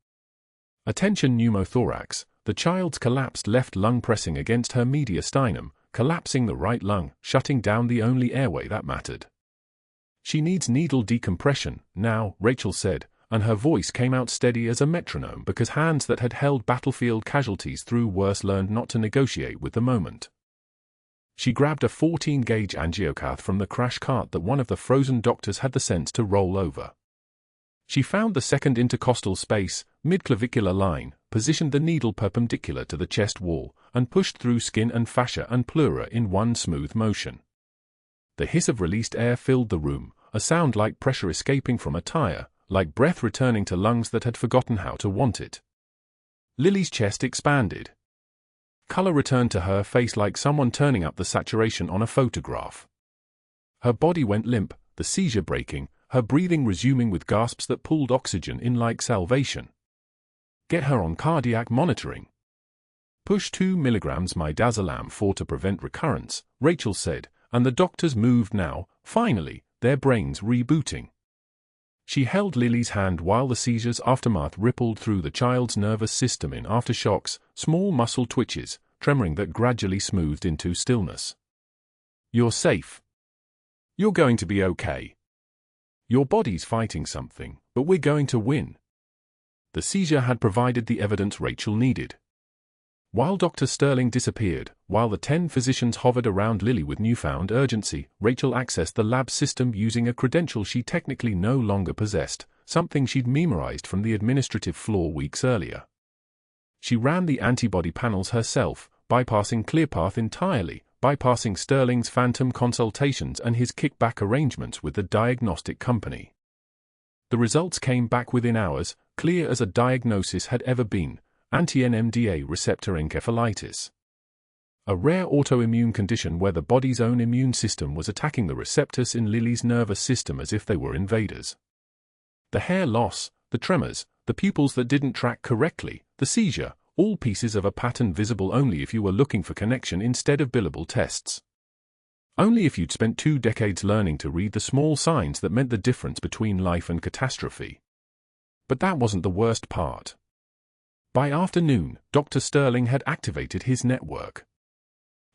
Attention pneumothorax, the child's collapsed left lung pressing against her mediastinum, collapsing the right lung, shutting down the only airway that mattered. She needs needle decompression, now, Rachel said, and her voice came out steady as a metronome because hands that had held battlefield casualties through worse learned not to negotiate with the moment. She grabbed a 14-gauge angiocath from the crash cart that one of the frozen doctors had the sense to roll over. She found the second intercostal space, mid-clavicular line, positioned the needle perpendicular to the chest wall, and pushed through skin and fascia and pleura in one smooth motion. The hiss of released air filled the room, a sound like pressure escaping from a tire, like breath returning to lungs that had forgotten how to want it. Lily's chest expanded. Color returned to her face like someone turning up the saturation on a photograph. Her body went limp, the seizure breaking, her breathing resuming with gasps that pulled oxygen in like salvation. Get her on cardiac monitoring. Push 2 milligrams midazolam 4 to prevent recurrence, Rachel said, and the doctors moved now, finally, their brains rebooting. She held Lily's hand while the seizure's aftermath rippled through the child's nervous system in aftershocks, small muscle twitches, tremoring that gradually smoothed into stillness. You're safe. You're going to be okay. Your body's fighting something, but we're going to win. The seizure had provided the evidence Rachel needed. While Dr. Sterling disappeared, while the 10 physicians hovered around Lily with newfound urgency, Rachel accessed the lab system using a credential she technically no longer possessed, something she'd memorized from the administrative floor weeks earlier. She ran the antibody panels herself, bypassing ClearPath entirely, bypassing Sterling's phantom consultations and his kickback arrangements with the diagnostic company. The results came back within hours, clear as a diagnosis had ever been: anti-NMDA receptor encephalitis. a rare autoimmune condition where the body's own immune system was attacking the receptors in Lily's nervous system as if they were invaders. The hair loss, the tremors, the pupils that didn't track correctly, the seizure, all pieces of a pattern visible only if you were looking for connection instead of billable tests. Only if you'd spent 2 decades learning to read the small signs that meant the difference between life and catastrophe. But that wasn't the worst part. By afternoon, Dr. Sterling had activated his network.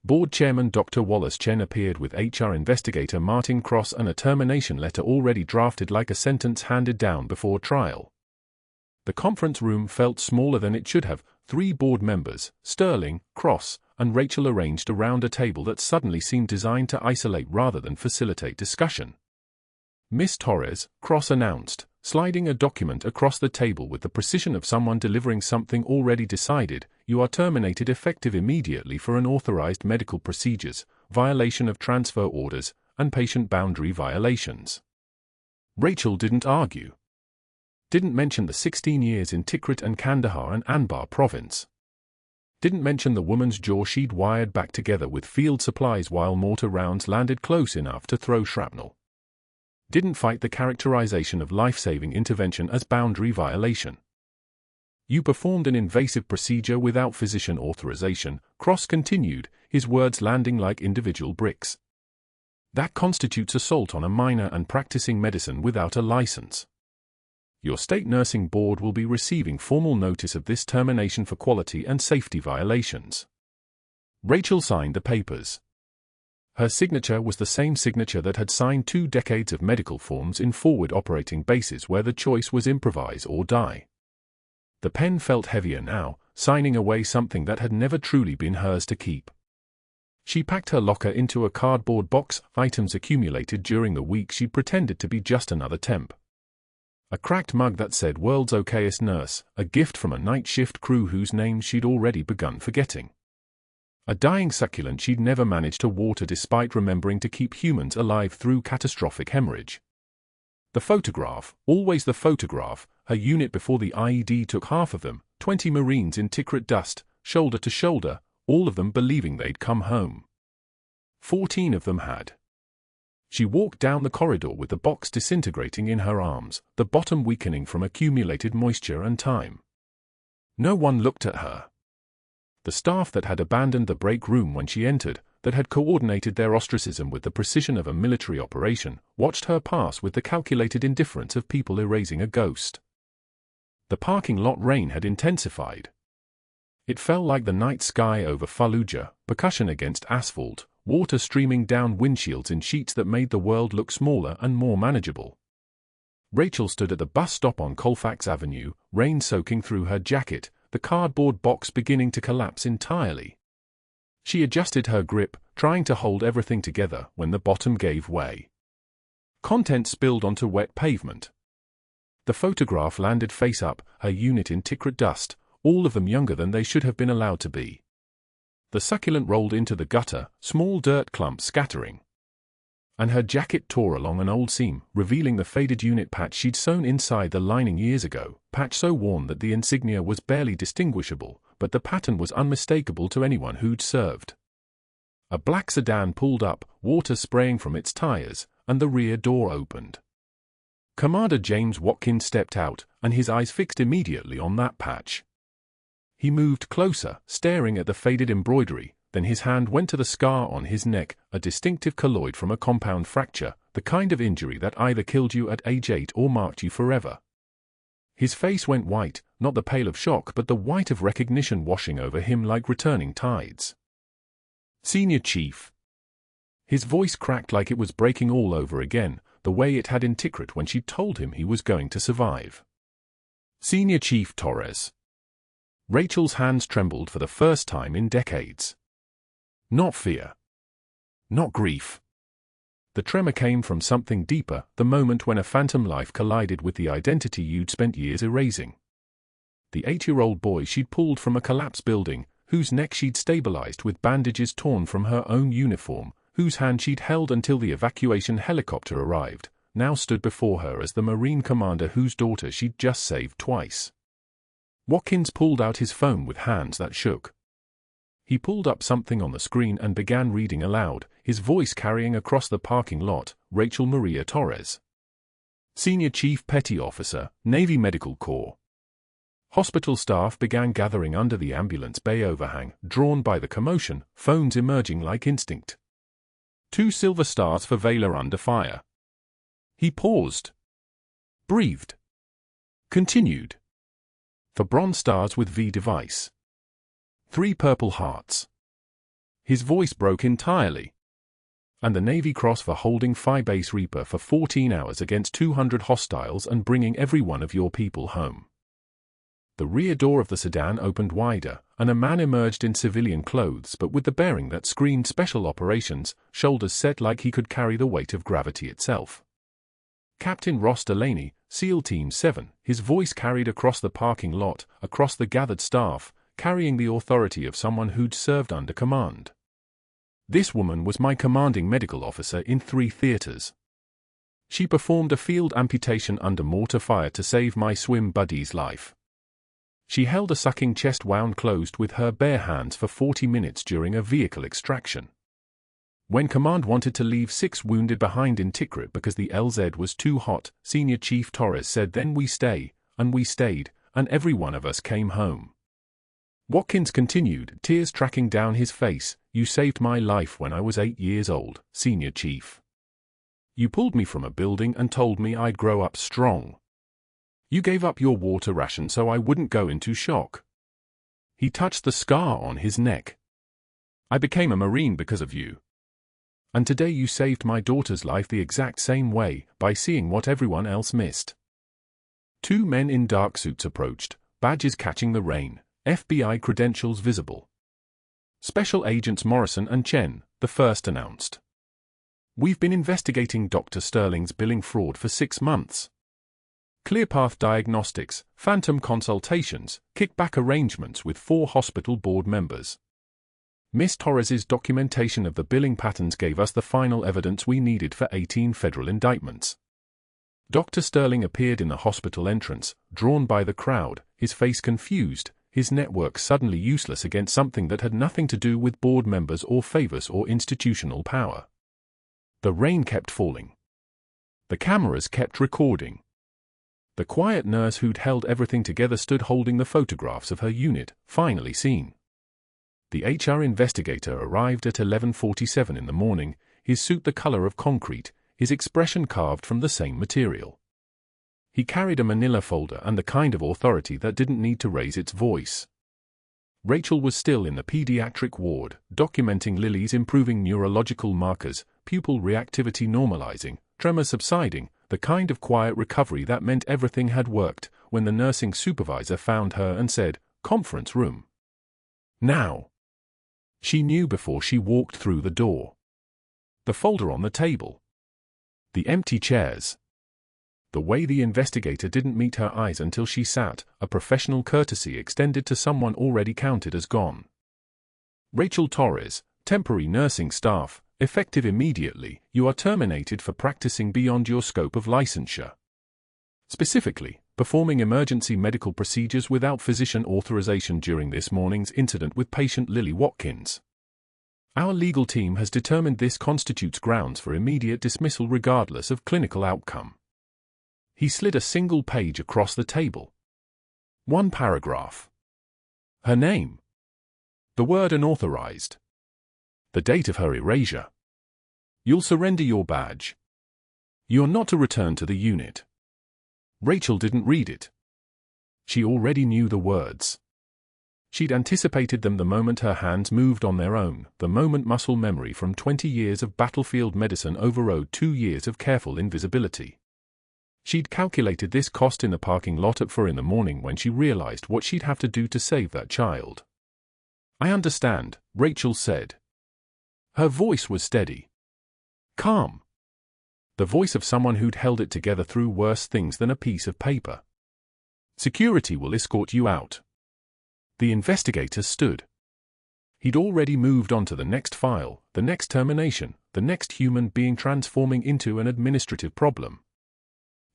Board Chairman Dr. Wallace Chen appeared with HR investigator Martin Cross and a termination letter already drafted like a sentence handed down before trial. The conference room felt smaller than it should have. 3 board members, Sterling, Cross, and Rachel, arranged around a table that suddenly seemed designed to isolate rather than facilitate discussion. "Miss Torres," Cross announced, sliding a document across the table with the precision of someone delivering something already decided, "you are terminated effective immediately for unauthorized medical procedures, violation of transfer orders, and patient boundary violations." Rachel didn't argue. Didn't mention the 16 years in Tikrit and Kandahar and Anbar province. Didn't mention the woman's jaw she'd wired back together with field supplies while mortar rounds landed close enough to throw shrapnel. Didn't fight the characterization of life-saving intervention as boundary violation. "You performed an invasive procedure without physician authorization," Cross continued, his words landing like individual bricks. "That constitutes assault on a minor and practicing medicine without a license. Your state nursing board will be receiving formal notice of this termination for quality and safety violations." Rachel signed the papers. Her signature was the same signature that had signed 2 decades of medical forms in forward operating bases where the choice was improvise or die. The pen felt heavier now, signing away something that had never truly been hers to keep. She packed her locker into a cardboard box, items accumulated during the week she'd pretended to be just another temp. A cracked mug that said "World's Okayest Nurse," a gift from a night shift crew whose names she'd already begun forgetting. A dying succulent she'd never managed to water despite remembering to keep humans alive through catastrophic hemorrhage. The photograph, always the photograph, her unit before the IED took half of them, 20 Marines in Tikrit dust, shoulder to shoulder, all of them believing they'd come home. 14 of them had. She walked down the corridor with the box disintegrating in her arms, the bottom weakening from accumulated moisture and time. No one looked at her. The staff that had abandoned the break room when she entered, that had coordinated their ostracism with the precision of a military operation, watched her pass with the calculated indifference of people erasing a ghost. The parking lot rain had intensified. It fell like the night sky over Fallujah, percussion against asphalt, water streaming down windshields in sheets that made the world look smaller and more manageable. Rachel stood at the bus stop on Colfax Avenue, rain soaking through her jacket, the cardboard box beginning to collapse entirely. She adjusted her grip, trying to hold everything together, when the bottom gave way. Content spilled onto wet pavement. The photograph landed face up, her unit in Tikrit dust, all of them younger than they should have been allowed to be. The succulent rolled into the gutter, small dirt clumps scattering. And her jacket tore along an old seam, revealing the faded unit patch she'd sewn inside the lining years ago, patch so worn that the insignia was barely distinguishable, but the pattern was unmistakable to anyone who'd served. A black sedan pulled up, water spraying from its tires, and the rear door opened. Commander James Watkins stepped out, and his eyes fixed immediately on that patch. He moved closer, staring at the faded embroidery, then his hand went to the scar on his neck, a distinctive colloid from a compound fracture, the kind of injury that either killed you at age 8 or marked you forever. His face went white, not the pale of shock but the white of recognition washing over him like returning tides. "Senior Chief." His voice cracked like it was breaking all over again, the way it had in Tikrit when she told him he was going to survive. "Senior Chief Torres." Rachel's hands trembled for the first time in decades. Not fear. Not grief. The tremor came from something deeper, the moment when a phantom life collided with the identity you'd spent years erasing. The 8-year-old boy she'd pulled from a collapsed building, whose neck she'd stabilized with bandages torn from her own uniform, whose hand she'd held until the evacuation helicopter arrived, now stood before her as the Marine commander whose daughter she'd just saved twice. Watkins pulled out his phone with hands that shook. He pulled up something on the screen and began reading aloud, his voice carrying across the parking lot. Rachel Maria Torres, Senior Chief Petty Officer, Navy Medical Corps. Hospital staff began gathering under the ambulance bay overhang, drawn by the commotion, phones emerging like instinct. 2 silver stars for Valor under fire. He paused. Breathed. Continued. For bronze stars with V device. 3 purple hearts. His voice broke entirely. And the Navy Cross for holding Phi Base Reaper for 14 hours against 200 hostiles and bringing every one of your people home. The rear door of the sedan opened wider, and a man emerged in civilian clothes but with the bearing that screamed special operations, shoulders set like he could carry the weight of gravity itself. Captain Ross Delaney, SEAL Team 7, his voice carried across the parking lot, across the gathered staff, carrying the authority of someone who'd served under command. This woman was my commanding medical officer in 3 theaters. She performed a field amputation under mortar fire to save my swim buddy's life. She held a sucking chest wound closed with her bare hands for 40 minutes during a vehicle extraction. When command wanted to leave 6 wounded behind in Tikrit because the LZ was too hot, Senior Chief Torres said then we stay, and we stayed, and every one of us came home. Watkins continued, tears tracking down his face, you saved my life when I was 8 years old, Senior Chief. You pulled me from a building and told me I'd grow up strong. You gave up your water ration so I wouldn't go into shock. He touched the scar on his neck. I became a Marine because of you. And today you saved my daughter's life the exact same way, by seeing what everyone else missed. 2 men in dark suits approached, badges catching the rain, FBI credentials visible. Special Agents Morrison and Chen, the first announced. We've been investigating Dr. Sterling's billing fraud for 6 months. ClearPath Diagnostics, phantom consultations, kickback arrangements with 4 hospital board members. Ms. Torres's documentation of the billing patterns gave us the final evidence we needed for 18 federal indictments. Dr. Sterling appeared in the hospital entrance, drawn by the crowd, his face confused, his network suddenly useless against something that had nothing to do with board members or favors or institutional power. The rain kept falling. The cameras kept recording. The quiet nurse who'd held everything together stood holding the photographs of her unit, finally seen. The HR investigator arrived at 11:47 in the morning, his suit the color of concrete, his expression carved from the same material. He carried a manila folder and the kind of authority that didn't need to raise its voice. Rachel was still in the pediatric ward, documenting Lily's improving neurological markers, pupil reactivity normalizing, tremor subsiding, the kind of quiet recovery that meant everything had worked, when the nursing supervisor found her and said, "Conference room." Now. She knew before she walked through the door. The folder on the table. The empty chairs. The way the investigator didn't meet her eyes until she sat, a professional courtesy extended to someone already counted as gone. Rachel Torres, temporary nursing staff, effective immediately, you are terminated for practicing beyond your scope of licensure. Specifically, performing emergency medical procedures without physician authorization during this morning's incident with patient Lily Watkins. Our legal team has determined this constitutes grounds for immediate dismissal regardless of clinical outcome. He slid a single page across the table. 1 paragraph. Her name. The word unauthorized. The date of her erasure. You'll surrender your badge. You're not to return to the unit. Rachel didn't read it. She already knew the words. She'd anticipated them the moment her hands moved on their own, the moment muscle memory from 20 years of battlefield medicine overrode 2 years of careful invisibility. She'd calculated this cost in the parking lot at 4 in the morning when she realized what she'd have to do to save that child. I understand, Rachel said. Her voice was steady. Calm. The voice of someone who'd held it together through worse things than a piece of paper. Security will escort you out. The investigator stood. He'd already moved on to the next file, the next termination, the next human being transforming into an administrative problem.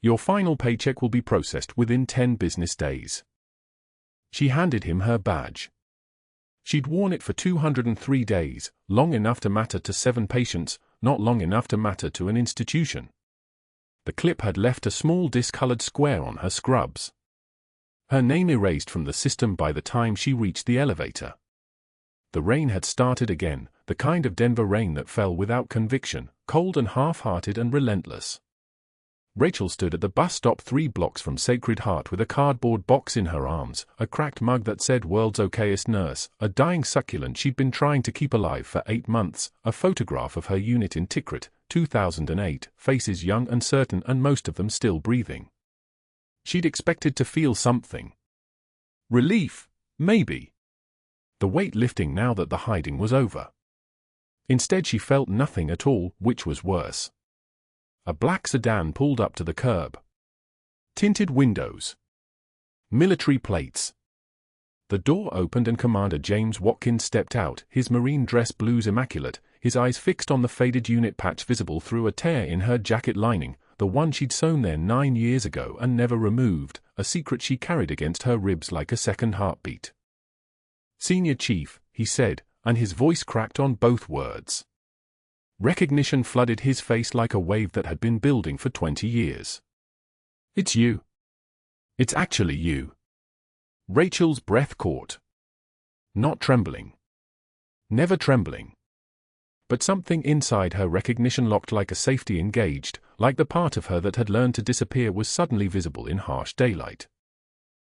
Your final paycheck will be processed within 10 business days. She handed him her badge. She'd worn it for 203 days, long enough to matter to 7 patients, not long enough to matter to an institution. The clip had left a small discolored square on her scrubs. Her name erased from the system by the time she reached the elevator. The rain had started again, the kind of Denver rain that fell without conviction, cold and half-hearted and relentless. Rachel stood at the bus stop 3 blocks from Sacred Heart with a cardboard box in her arms, a cracked mug that said "World's Okayest Nurse," a dying succulent she'd been trying to keep alive for 8 months, a photograph of her unit in Tikrit, 2008, faces young and certain and most of them still breathing. She'd expected to feel something. Relief, maybe. The weight lifting now that the hiding was over. Instead she felt nothing at all, which was worse. A black sedan pulled up to the curb. Tinted windows. Military plates. The door opened and Commander James Watkins stepped out, his marine dress blues immaculate, his eyes fixed on the faded unit patch visible through a tear in her jacket lining, the one she'd sewn there 9 years ago and never removed, a secret she carried against her ribs like a second heartbeat. "Senior Chief," he said, and his voice cracked on both words. Recognition flooded his face like a wave that had been building for 20 years. "It's you. It's actually you." Rachel's breath caught. Not trembling. Never trembling. But something inside her recognition locked like a safety engaged, like the part of her that had learned to disappear was suddenly visible in harsh daylight.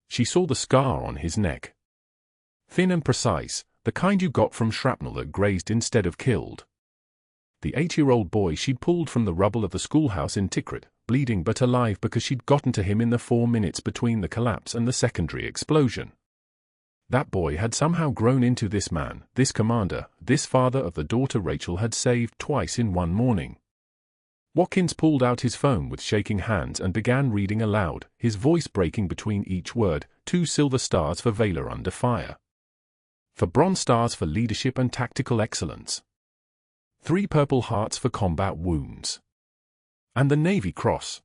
She saw the scar on his neck. Thin and precise, the kind you got from shrapnel that grazed instead of killed. The 8-year-old boy she'd pulled from the rubble of the schoolhouse in Tikrit, bleeding but alive because she'd gotten to him in the 4 minutes between the collapse and the secondary explosion. That boy had somehow grown into this man, this commander, this father of the daughter Rachel had saved twice in one morning. Watkins pulled out his phone with shaking hands and began reading aloud, his voice breaking between each word, 2 silver stars for Valor under fire. 4 bronze stars for leadership and tactical excellence. 3 purple hearts for combat wounds. And the Navy Cross.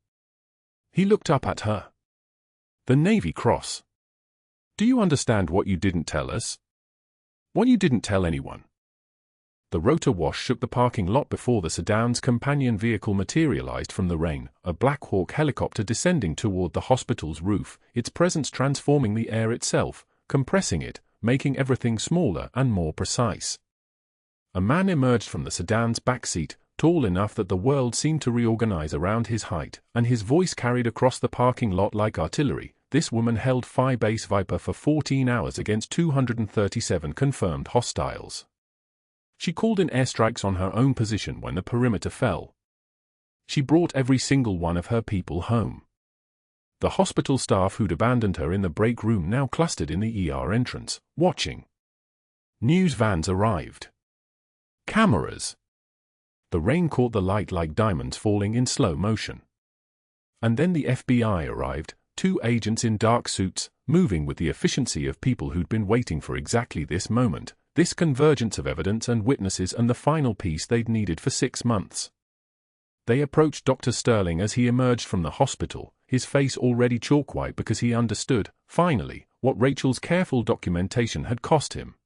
He looked up at her. The Navy Cross. "Do you understand what you didn't tell us? What you didn't tell anyone?" The rotor wash shook the parking lot before the sedan's companion vehicle materialized from the rain, a Black Hawk helicopter descending toward the hospital's roof, its presence transforming the air itself, compressing it, making everything smaller and more precise. A man emerged from the sedan's back seat, tall enough that the world seemed to reorganize around his height, and his voice carried across the parking lot like artillery. This woman held Phi Base Viper for 14 hours against 237 confirmed hostiles. She called in airstrikes on her own position when the perimeter fell. She brought every single one of her people home. The hospital staff who'd abandoned her in the break room now clustered in the ER entrance, watching. News vans arrived. Cameras. The rain caught the light like diamonds falling in slow motion. And then the FBI arrived, 2 agents in dark suits, moving with the efficiency of people who'd been waiting for exactly this moment, this convergence of evidence and witnesses and the final piece they'd needed for 6 months. They approached Dr. Sterling as he emerged from the hospital, his face already chalk-white because he understood, finally, what Rachel's careful documentation had cost him.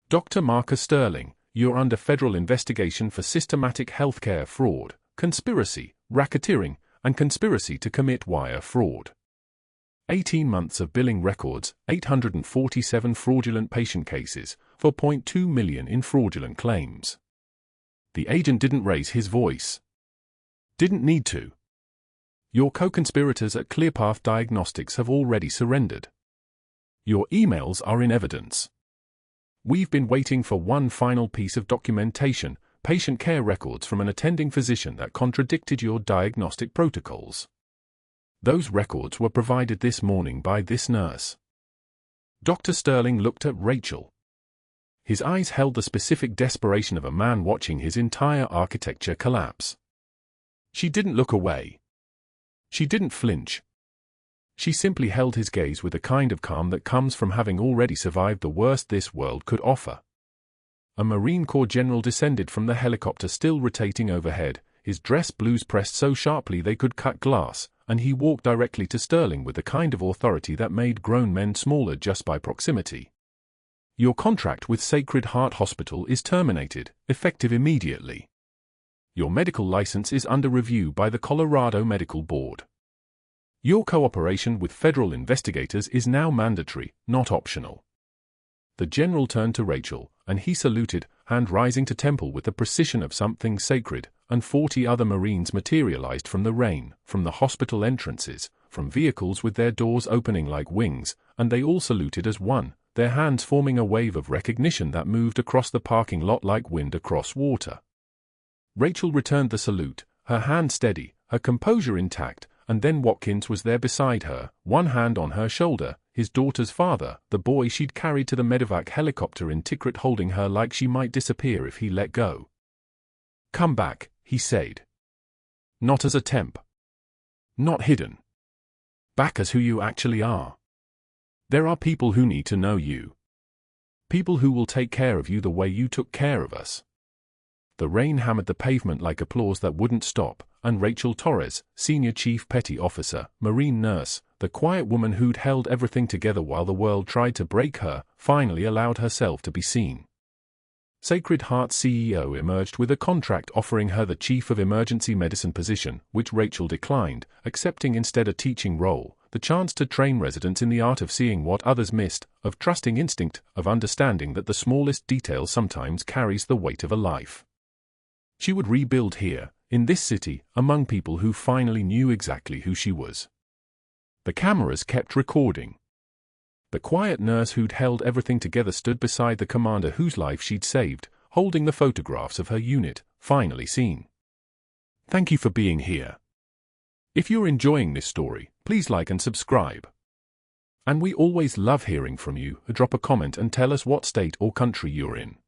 "Dr. Marcus Sterling, you're under federal investigation for systematic healthcare fraud, conspiracy, racketeering, and conspiracy to commit wire fraud. 18 months of billing records, 847 fraudulent patient cases, 4.2 million in fraudulent claims." The agent didn't raise his voice. Didn't need to. "Your co-conspirators at ClearPath Diagnostics have already surrendered. Your emails are in evidence. We've been waiting for one final piece of documentation, patient care records from an attending physician that contradicted your diagnostic protocols. Those records were provided this morning by this nurse." Dr. Sterling looked at Rachel. His eyes held the specific desperation of a man watching his entire architecture collapse. She didn't look away. She didn't flinch. She simply held his gaze with the kind of calm that comes from having already survived the worst this world could offer. A Marine Corps general descended from the helicopter still rotating overhead, his dress blues pressed so sharply they could cut glass, and he walked directly to Sterling with the kind of authority that made grown men smaller just by proximity. Your contract with Sacred Heart Hospital is terminated, effective immediately. Your medical license is under review by the Colorado Medical Board. Your cooperation with federal investigators is now mandatory, not optional. The general turned to Rachel, and he saluted, hand rising to temple with the precision of something sacred, and 40 other Marines materialized from the rain, from the hospital entrances, from vehicles with their doors opening like wings, and they all saluted as one, their hands forming a wave of recognition that moved across the parking lot like wind across water. Rachel returned the salute, her hand steady, her composure intact, and then Watkins was there beside her, one hand on her shoulder, his daughter's father, the boy she'd carried to the medevac helicopter in Tikrit, holding her like she might disappear if he let go. "Come back," he said. "Not as a temp. Not hidden. Back as who you actually are. There are people who need to know you. People who will take care of you the way you took care of us." The rain hammered the pavement like applause that wouldn't stop, and Rachel Torres, Senior Chief Petty Officer, Marine Nurse, the quiet woman who'd held everything together while the world tried to break her, finally allowed herself to be seen. Sacred Heart's CEO emerged with a contract offering her the Chief of Emergency Medicine position, which Rachel declined, accepting instead a teaching role, the chance to train residents in the art of seeing what others missed, of trusting instinct, of understanding that the smallest detail sometimes carries the weight of a life. She would rebuild here, in this city, among people who finally knew exactly who she was. The cameras kept recording. The quiet nurse who'd held everything together stood beside the commander whose life she'd saved, holding the photographs of her unit, finally seen. Thank you for being here. If you're enjoying this story, please like and subscribe. And we always love hearing from you. Drop a comment and tell us what state or country you're in.